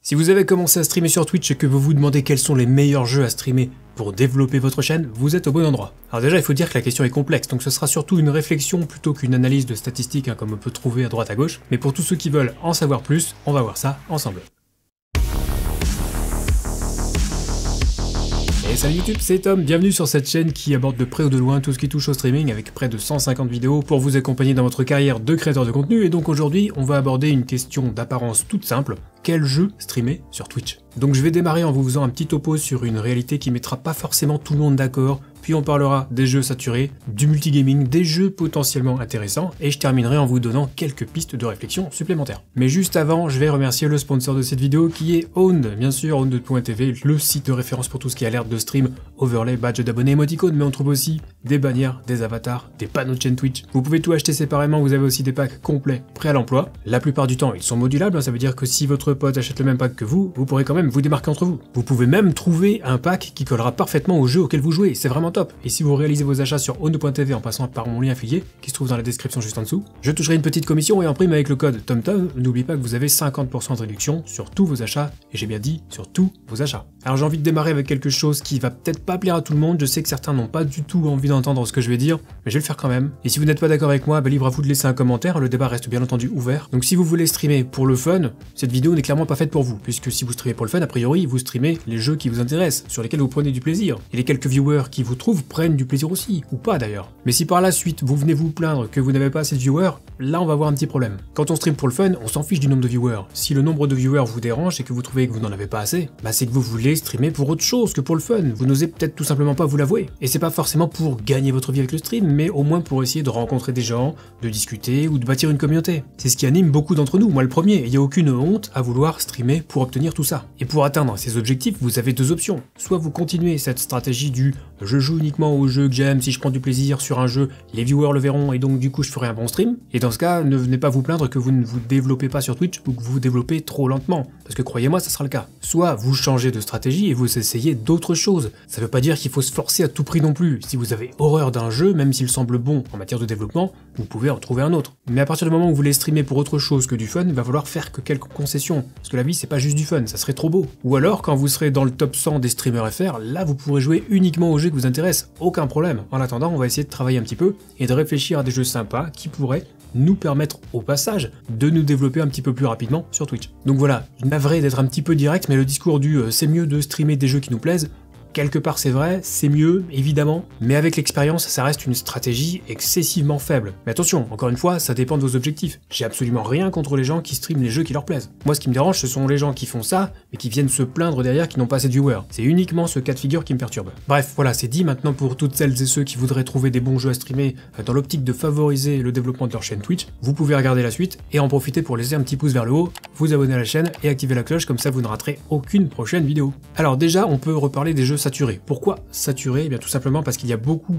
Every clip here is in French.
Si vous avez commencé à streamer sur Twitch et que vous vous demandez quels sont les meilleurs jeux à streamer pour développer votre chaîne, vous êtes au bon endroit. Alors déjà, il faut dire que la question est complexe, donc ce sera surtout une réflexion plutôt qu'une analyse de statistiques comme on peut trouver à droite à gauche, mais pour tous ceux qui veulent en savoir plus, on va voir ça ensemble. Et salut YouTube, c'est Tom, bienvenue sur cette chaîne qui aborde de près ou de loin tout ce qui touche au streaming avec près de 150 vidéos pour vous accompagner dans votre carrière de créateur de contenu, et donc aujourd'hui on va aborder une question d'apparence toute simple: quel jeu streamer sur Twitch? Donc je vais démarrer en vous faisant un petit topo sur une réalité qui mettra pas forcément tout le monde d'accord, puis on parlera des jeux saturés, du multigaming, des jeux potentiellement intéressants, et je terminerai en vous donnant quelques pistes de réflexion supplémentaires. Mais juste avant, je vais remercier le sponsor de cette vidéo qui est Owned, bien sûr, Owned.tv, le site de référence pour tout ce qui est alerte de stream, overlay, badge d'abonnés, émoticônes, mais on trouve aussi des bannières, des avatars, des panneaux de chaîne Twitch. Vous pouvez tout acheter séparément, vous avez aussi des packs complets prêts à l'emploi. La plupart du temps, ils sont modulables, ça veut dire que si votre pote achète le même pack que vous pourrez quand même vous démarquer entre vous. Vous pouvez même trouver un pack qui collera parfaitement au jeu auquel vous jouez, c'est vraiment top. Et si vous réalisez vos achats sur Owned.tv en passant par mon lien affilié, qui se trouve dans la description juste en dessous, je toucherai une petite commission, et en prime avec le code TomTom, n'oubliez pas que vous avez 50% de réduction sur tous vos achats, et j'ai bien dit sur tous vos achats. Alors j'ai envie de démarrer avec quelque chose qui va peut-être pas plaire à tout le monde, je sais que certains n'ont pas du tout envie d'entendre ce que je vais dire, mais je vais le faire quand même. Et si vous n'êtes pas d'accord avec moi, libre à vous de laisser un commentaire, le débat reste bien entendu ouvert. Donc si vous voulez streamer pour le fun, cette vidéo n'est clairement pas faite pour vous, puisque si vous streamez pour le fun, a priori, vous streamez les jeux qui vous intéressent, sur lesquels vous prenez du plaisir. Et les quelques viewers qui vous trouvent prennent du plaisir aussi, ou pas d'ailleurs. Mais si par la suite, vous venez vous plaindre que vous n'avez pas assez de viewers, là on va avoir un petit problème. Quand on stream pour le fun, on s'en fiche du nombre de viewers. Si le nombre de viewers vous dérange et que vous trouvez que vous n'en avez pas assez, c'est que vous voulez streamer pour autre chose que pour le fun. Vous n'osez peut-être tout simplement pas vous l'avouer. Et c'est pas forcément pour gagner votre vie avec le stream, mais au moins pour essayer de rencontrer des gens, de discuter ou de bâtir une communauté. C'est ce qui anime beaucoup d'entre nous, moi le premier, et il n'y a aucune honte à vouloir streamer pour obtenir tout ça. Et pour atteindre ces objectifs, vous avez deux options. Soit vous continuez cette stratégie du « je joue uniquement au jeu que j'aime, si je prends du plaisir sur un jeu, les viewers le verront et donc du coup je ferai un bon stream », et dans ce cas, ne venez pas vous plaindre que vous ne vous développez pas sur Twitch ou que vous vous développez trop lentement, parce que croyez-moi, ça sera le cas. Soit vous changez de stratégie et vous essayez d'autres choses. Ça veut pas dire qu'il faut se forcer à tout prix non plus. Si vous avez horreur d'un jeu, même s'il semble bon en matière de développement, vous pouvez en trouver un autre. Mais à partir du moment où vous voulez streamer pour autre chose que du fun, il va falloir faire que quelques concessions, parce que la vie c'est pas juste du fun, ça serait trop beau. Ou alors, quand vous serez dans le top 100 des streamers FR, là vous pourrez jouer uniquement aux jeux qui vous intéressent, aucun problème. En attendant, on va essayer de travailler un petit peu et de réfléchir à des jeux sympas qui pourraient nous permettre au passage de nous développer un petit peu plus rapidement sur Twitch. Donc voilà, navré d'être un petit peu direct, mais le discours du c'est mieux de streamer des jeux qui nous plaisent, quelque part c'est vrai, c'est mieux, évidemment, mais avec l'expérience, ça reste une stratégie excessivement faible. Mais attention, encore une fois, ça dépend de vos objectifs. J'ai absolument rien contre les gens qui streament les jeux qui leur plaisent. Moi, ce qui me dérange, ce sont les gens qui font ça, mais qui viennent se plaindre derrière qui n'ont pas assez de viewers. C'est uniquement ce cas de figure qui me perturbe. Bref, voilà, c'est dit. Maintenant, pour toutes celles et ceux qui voudraient trouver des bons jeux à streamer dans l'optique de favoriser le développement de leur chaîne Twitch, vous pouvez regarder la suite et en profiter pour laisser un petit pouce vers le haut, vous abonner à la chaîne et activer la cloche, comme ça vous ne raterez aucune prochaine vidéo. Alors déjà, on peut reparler des jeux saturés. Pourquoi saturés? Eh bien tout simplement parce qu'il y a beaucoup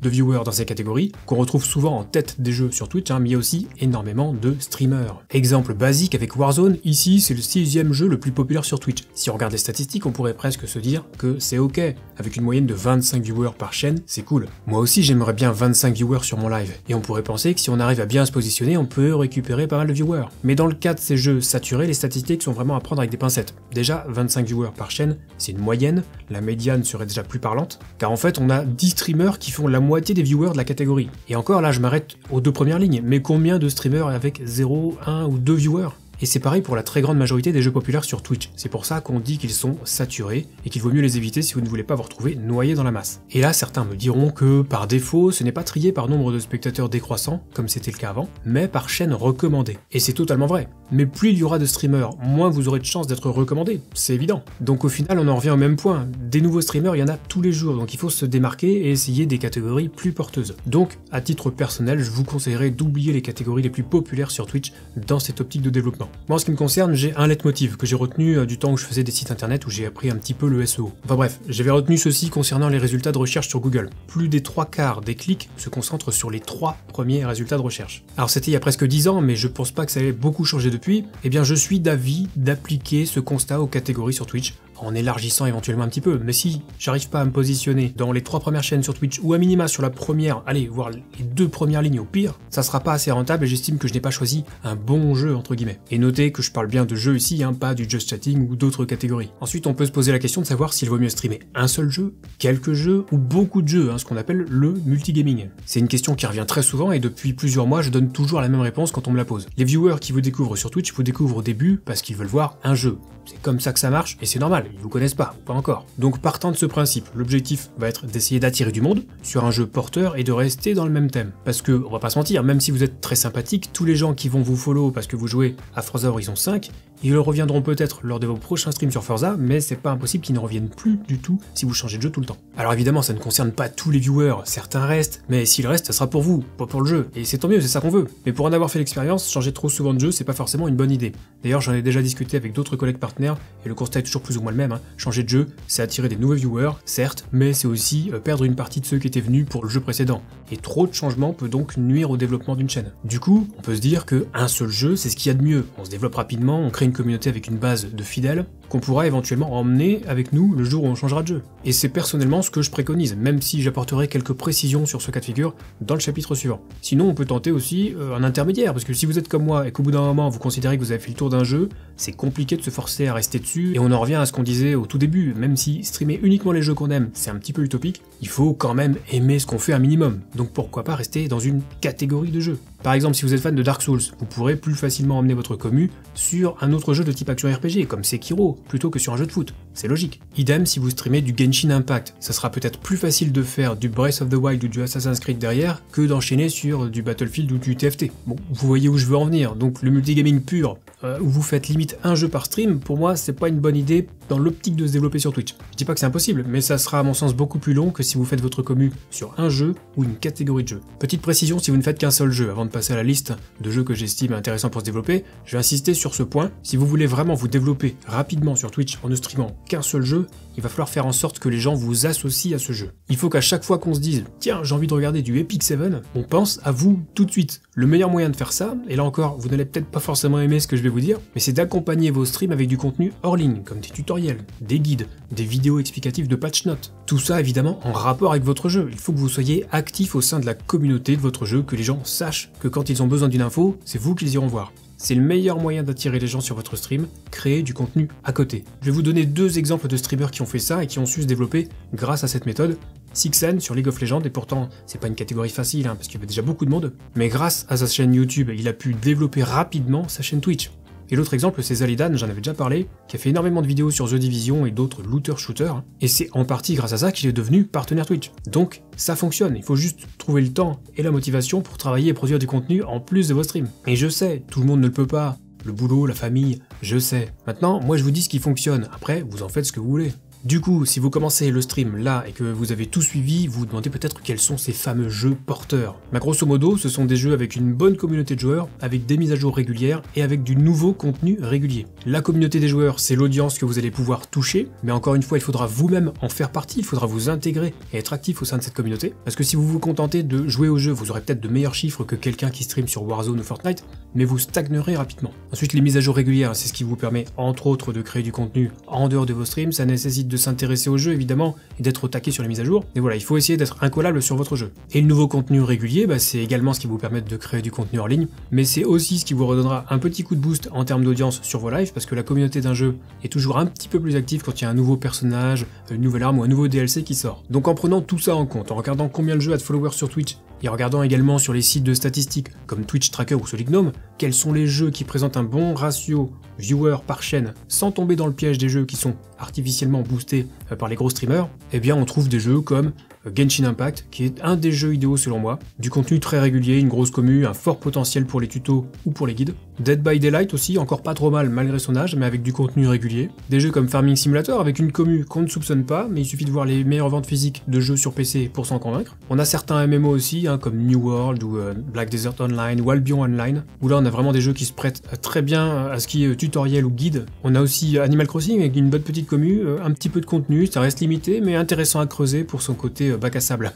de viewers dans ces catégories, qu'on retrouve souvent en tête des jeux sur Twitch, mais il y a aussi énormément de streamers. Exemple basique avec Warzone, ici c'est le 6e jeu le plus populaire sur Twitch. Si on regarde les statistiques, on pourrait presque se dire que c'est ok. Avec une moyenne de 25 viewers par chaîne, c'est cool. Moi aussi j'aimerais bien 25 viewers sur mon live, et on pourrait penser que si on arrive à bien se positionner, on peut récupérer pas mal de viewers. Mais dans le cas de ces jeux saturés, les statistiques sont vraiment à prendre avec des pincettes. Déjà, 25 viewers par chaîne, c'est une moyenne, la médiane serait déjà plus parlante, car en fait on a 10 streamers qui font la moitié des viewers de la catégorie. Et encore là je m'arrête aux deux premières lignes, mais combien de streamers avec 0, 1 ou 2 viewers? Et c'est pareil pour la très grande majorité des jeux populaires sur Twitch. C'est pour ça qu'on dit qu'ils sont saturés et qu'il vaut mieux les éviter si vous ne voulez pas vous retrouver noyé dans la masse. Et là, certains me diront que par défaut, ce n'est pas trié par nombre de spectateurs décroissant, comme c'était le cas avant, mais par chaîne recommandée. Et c'est totalement vrai. Mais plus il y aura de streamers, moins vous aurez de chances d'être recommandé, c'est évident. Donc au final, on en revient au même point. Des nouveaux streamers, il y en a tous les jours, donc il faut se démarquer et essayer des catégories plus porteuses. Donc, à titre personnel, je vous conseillerais d'oublier les catégories les plus populaires sur Twitch dans cette optique de développement. Moi, en ce qui me concerne, j'ai un leitmotiv que j'ai retenu du temps où je faisais des sites internet où j'ai appris un petit peu le SEO. Enfin bref, j'avais retenu ceci concernant les résultats de recherche sur Google. Plus des 3/4 des clics se concentrent sur les 3 premiers résultats de recherche. Alors c'était il y a presque 10 ans, mais je pense pas que ça ait beaucoup changé depuis. Eh bien, je suis d'avis d'appliquer ce constat aux catégories sur Twitch. en élargissant éventuellement un petit peu. Mais si j'arrive pas à me positionner dans les 3 premières chaînes sur Twitch, ou à minima sur la première, allez, voire les 2 premières lignes au pire, ça sera pas assez rentable et j'estime que je n'ai pas choisi un bon jeu entre guillemets. Et notez que je parle bien de jeu ici, hein, pas du just chatting ou d'autres catégories. Ensuite, on peut se poser la question de savoir s'il vaut mieux streamer un seul jeu, quelques jeux ou beaucoup de jeux, hein, ce qu'on appelle le multigaming. C'est une question qui revient très souvent et depuis plusieurs mois, je donne toujours la même réponse quand on me la pose. Les viewers qui vous découvrent sur Twitch vous découvrent au début parce qu'ils veulent voir un jeu. C'est comme ça que ça marche, et c'est normal, ils vous connaissent pas, ou pas encore. Donc partant de ce principe, l'objectif va être d'essayer d'attirer du monde sur un jeu porteur et de rester dans le même thème. Parce que, on va pas se mentir, même si vous êtes très sympathique, tous les gens qui vont vous follow parce que vous jouez à Forza Horizon 5, ils reviendront peut-être lors de vos prochains streams sur Forza, mais c'est pas impossible qu'ils ne reviennent plus du tout si vous changez de jeu tout le temps. Alors évidemment, ça ne concerne pas tous les viewers, certains restent, mais s'ils restent, ça sera pour vous, pas pour le jeu, et c'est tant mieux, c'est ça qu'on veut. Mais pour en avoir fait l'expérience, changer trop souvent de jeu, c'est pas forcément une bonne idée. D'ailleurs, j'en ai déjà discuté avec d'autres collègues partenaires, et le constat est toujours plus ou moins le même, hein. Changer de jeu, c'est attirer des nouveaux viewers, certes, mais c'est aussi perdre une partie de ceux qui étaient venus pour le jeu précédent. Et trop de changements peut donc nuire au développement d'une chaîne. Du coup, on peut se dire que un seul jeu, c'est ce qu'il y a de mieux. On se développe rapidement, on crée une communauté avec une base de fidèles, qu'on pourra éventuellement emmener avec nous le jour où on changera de jeu. Et c'est personnellement ce que je préconise, même si j'apporterai quelques précisions sur ce cas de figure dans le chapitre suivant. Sinon, on peut tenter aussi un intermédiaire, parce que si vous êtes comme moi et qu'au bout d'un moment vous considérez que vous avez fait le tour d'un jeu, c'est compliqué de se forcer à rester dessus, et on en revient à ce qu'on disait au tout début, même si streamer uniquement les jeux qu'on aime, c'est un petit peu utopique, il faut quand même aimer ce qu'on fait un minimum, donc pourquoi pas rester dans une catégorie de jeux. Par exemple, si vous êtes fan de Dark Souls, vous pourrez plus facilement emmener votre commu sur un autre jeu de type action RPG, comme Sekiro, plutôt que sur un jeu de foot. C'est logique. Idem si vous streamez du Genshin Impact, ça sera peut-être plus facile de faire du Breath of the Wild ou du Assassin's Creed derrière que d'enchaîner sur du Battlefield ou du TFT. Bon, vous voyez où je veux en venir, donc le multigaming pur, où vous faites limite un jeu par stream, pour moi c'est pas une bonne idée dans l'optique de se développer sur Twitch. Je dis pas que c'est impossible, mais ça sera à mon sens beaucoup plus long que si vous faites votre commu sur un jeu ou une catégorie de jeux. Petite précision, si vous ne faites qu'un seul jeu, avant de passer à la liste de jeux que j'estime intéressants pour se développer, je vais insister sur ce point. Si vous voulez vraiment vous développer rapidement sur Twitch en ne streamant qu'un seul jeu, il va falloir faire en sorte que les gens vous associent à ce jeu. Il faut qu'à chaque fois qu'on se dise « Tiens, j'ai envie de regarder du Epic 7 », on pense à vous tout de suite. Le meilleur moyen de faire ça, et là encore, vous n'allez peut-être pas forcément aimer ce que je vais vous dire, mais c'est d'accompagner vos streams avec du contenu hors ligne, comme des tutoriels, des guides, des vidéos explicatives de patch notes. Tout ça évidemment en rapport avec votre jeu. Il faut que vous soyez actif au sein de la communauté de votre jeu, que les gens sachent que quand ils ont besoin d'une info, c'est vous qu'ils iront voir. C'est le meilleur moyen d'attirer les gens sur votre stream, créer du contenu à côté. Je vais vous donner 2 exemples de streamers qui ont fait ça et qui ont su se développer grâce à cette méthode. Sixen sur League of Legends, et pourtant c'est pas une catégorie facile, hein, parce qu'il y avait déjà beaucoup de monde, mais grâce à sa chaîne YouTube, il a pu développer rapidement sa chaîne Twitch. Et l'autre exemple, c'est Zalidan, j'en avais déjà parlé, qui a fait énormément de vidéos sur The Division et d'autres looter-shooters, et c'est en partie grâce à ça qu'il est devenu partenaire Twitch. Donc, ça fonctionne, il faut juste trouver le temps et la motivation pour travailler et produire du contenu en plus de vos streams. Et je sais, tout le monde ne le peut pas, le boulot, la famille, je sais. Maintenant, moi je vous dis ce qui fonctionne, après, vous en faites ce que vous voulez. Du coup, si vous commencez le stream là et que vous avez tout suivi, vous vous demandez peut-être quels sont ces fameux jeux porteurs. Mais grosso modo, ce sont des jeux avec une bonne communauté de joueurs, avec des mises à jour régulières et avec du nouveau contenu régulier. La communauté des joueurs, c'est l'audience que vous allez pouvoir toucher, mais encore une fois, il faudra vous-même en faire partie, il faudra vous intégrer et être actif au sein de cette communauté. Parce que si vous vous contentez de jouer au jeu, vous aurez peut-être de meilleurs chiffres que quelqu'un qui stream sur Warzone ou Fortnite, mais vous stagnerez rapidement. Ensuite, les mises à jour régulières, c'est ce qui vous permet entre autres de créer du contenu en dehors de vos streams, ça nécessite de s'intéresser au jeu évidemment et d'être au taquet sur les mises à jour, et voilà, il faut essayer d'être incollable sur votre jeu. Et le nouveau contenu régulier, c'est également ce qui vous permet de créer du contenu hors ligne, mais c'est aussi ce qui vous redonnera un petit coup de boost en termes d'audience sur vos lives, parce que la communauté d'un jeu est toujours un petit peu plus active quand il y a un nouveau personnage, une nouvelle arme ou un nouveau DLC qui sort. Donc en prenant tout ça en compte, en regardant combien le jeu a de followers sur Twitch, et en regardant également sur les sites de statistiques comme Twitch Tracker ou Solignome, quels sont les jeux qui présentent un bon ratio viewers par chaîne, sans tomber dans le piège des jeux qui sont artificiellement boostés par les gros streamers, eh bien on trouve des jeux comme Genshin Impact, qui est un des jeux idéaux selon moi, du contenu très régulier, une grosse commu, un fort potentiel pour les tutos ou pour les guides. Dead by Daylight aussi, encore pas trop mal malgré son âge, mais avec du contenu régulier. Des jeux comme Farming Simulator avec une commu qu'on ne soupçonne pas, mais il suffit de voir les meilleures ventes physiques de jeux sur PC pour s'en convaincre. On a certains MMO aussi, comme New World ou Black Desert Online ou Albion Online, où là on a vraiment des jeux qui se prêtent très bien à ce qui est tutoriel ou guide. On a aussi Animal Crossing avec une bonne petite commu, un petit peu de contenu, ça reste limité, mais intéressant à creuser pour son côté bac à sable.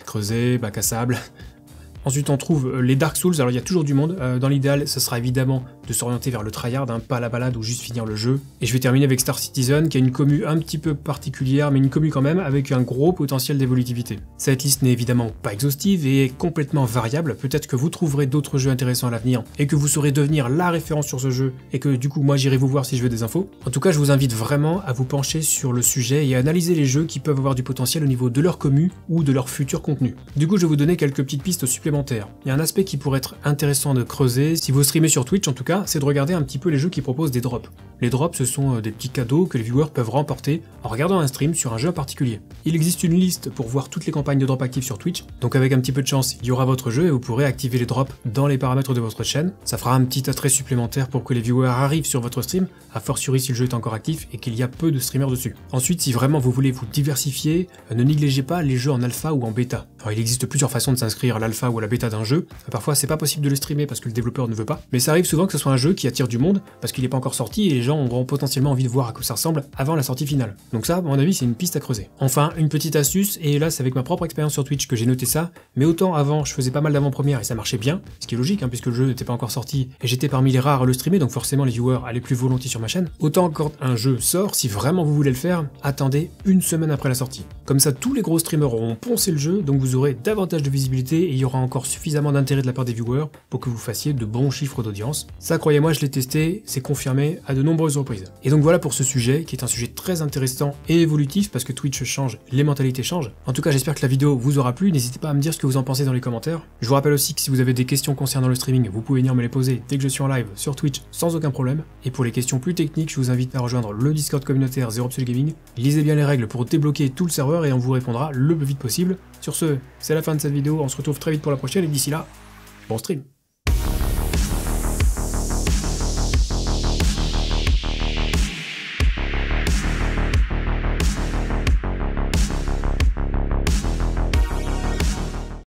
Creuser, bac à sable... Ensuite on trouve les Dark Souls, alors il y a toujours du monde, dans l'idéal ce sera évidemment de s'orienter vers le tryhard, pas la balade ou juste finir le jeu. Et je vais terminer avec Star Citizen qui a une commu un petit peu particulière, mais une commu quand même avec un gros potentiel d'évolutivité. Cette liste n'est évidemment pas exhaustive et est complètement variable, peut-être que vous trouverez d'autres jeux intéressants à l'avenir et que vous saurez devenir la référence sur ce jeu et que du coup moi j'irai vous voir si je veux des infos. En tout cas je vous invite vraiment à vous pencher sur le sujet et à analyser les jeux qui peuvent avoir du potentiel au niveau de leur commu ou de leur futur contenu. Du coup je vais vous donner quelques petites pistes supplémentaires. Il y a un aspect qui pourrait être intéressant de creuser, si vous streamez sur Twitch en tout cas, c'est de regarder un petit peu les jeux qui proposent des drops. Les drops ce sont des petits cadeaux que les viewers peuvent remporter en regardant un stream sur un jeu en particulier. Il existe une liste pour voir toutes les campagnes de drop actives sur Twitch, donc avec un petit peu de chance il y aura votre jeu et vous pourrez activer les drops dans les paramètres de votre chaîne. Ça fera un petit attrait supplémentaire pour que les viewers arrivent sur votre stream, a fortiori si le jeu est encore actif et qu'il y a peu de streamers dessus. Ensuite, si vraiment vous voulez vous diversifier, ne négligez pas les jeux en alpha ou en bêta. Alors il existe plusieurs façons de s'inscrire à l'alpha ou à la bêta d'un jeu, parfois c'est pas possible de le streamer parce que le développeur ne veut pas, mais ça arrive souvent que ce soit un jeu qui attire du monde parce qu'il n'est pas encore sorti et les gens auront potentiellement envie de voir à quoi ça ressemble avant la sortie finale. Donc ça, à mon avis, c'est une piste à creuser. Enfin, une petite astuce, et là c'est avec ma propre expérience sur Twitch que j'ai noté ça, mais autant avant je faisais pas mal d'avant-premières et ça marchait bien, ce qui est logique puisque le jeu n'était pas encore sorti et j'étais parmi les rares à le streamer, donc forcément les viewers allaient plus volontiers sur ma chaîne. Autant quand un jeu sort, si vraiment vous voulez le faire, attendez une semaine après la sortie. Comme ça tous les gros streamers auront poncé le jeu, donc vous aurez davantage de visibilité et il y aura encore suffisamment d'intérêt de la part des viewers pour que vous fassiez de bons chiffres d'audience. Ça, croyez-moi, je l'ai testé, c'est confirmé à de nombreuses reprises. Et donc voilà pour ce sujet, qui est un sujet très intéressant et évolutif, parce que Twitch change, les mentalités changent. En tout cas, j'espère que la vidéo vous aura plu, n'hésitez pas à me dire ce que vous en pensez dans les commentaires. Je vous rappelle aussi que si vous avez des questions concernant le streaming, vous pouvez venir me les poser dès que je suis en live sur Twitch, sans aucun problème. Et pour les questions plus techniques, je vous invite à rejoindre le Discord communautaire Zero Absolute Gaming. Lisez bien les règles pour débloquer tout le serveur et on vous répondra le plus vite possible. Sur ce, c'est la fin de cette vidéo, on se retrouve très vite pour la prochaine et d'ici là, bon stream.